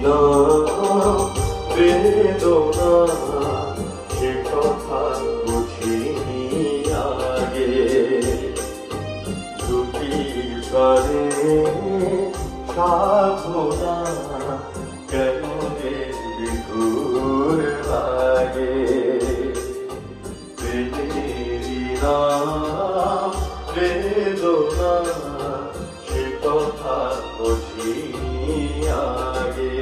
না বেদনা সে কথা বুঝিনি আগে দুটি করে সাধনা কেন যে বিধুর লাগে বেদনা সে কথা বুঝিনি আগে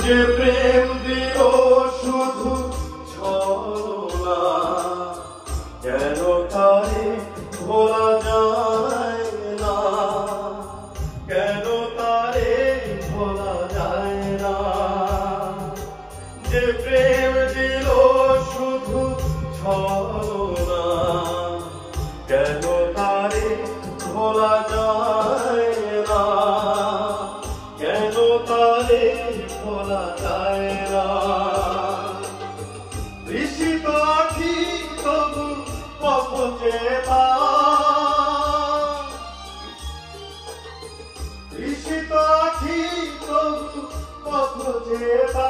যে প্রেম দিল শুধু ছলনা কেন তারে ভোলা যায় না কেন তারে ভোলা যায় না যে প্রেম দিল শুধু ছলনা কেন তারে ভোলা যায় না কেন তারে ভোলা যায় না ঋষিত আখি তবু পথচেতা ঋষিত আখি তবু পথচেতা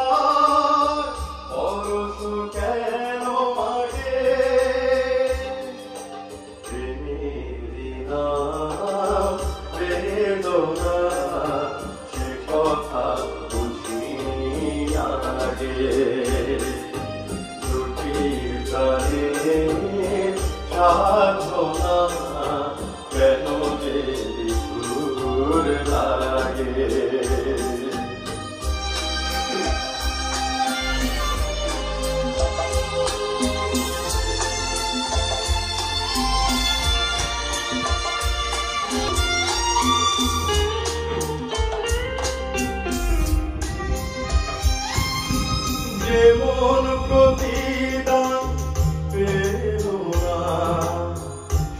পরশ কেন মাগে প্রেমেরই নাম বেদনা সে কথা বুঝিনি আগে দুটির গানে সাধনা কেন যে সুর লাগে যেমন প্রতিদান পেল না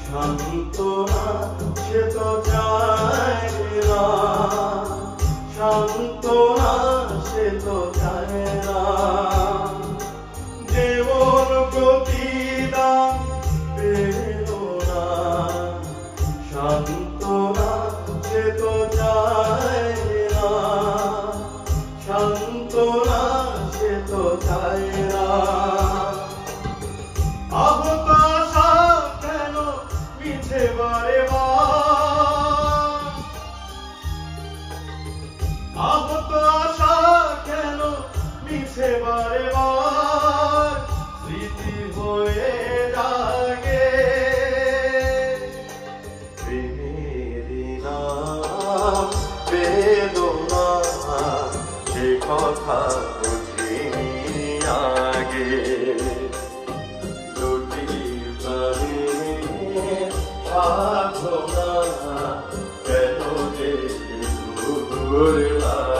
সান্ত্বনা সে তো যায় না সান্ত্বনা সে তো যায় না যেমন প্রতিদান পেল না সান্ত্বনা সে তো যায় না সান্ত্বনা সে তো যায় না আহত আশা কেন মিছে বারে বার আহত আশা কেন মিছে বারে বার স্মৃতি হয়ে জাগে প্রেমেরই নাম বেদনা সে কথা বুঝিনি আগে দুটি প্রাণে সাধনা কেন যে দূর লাগে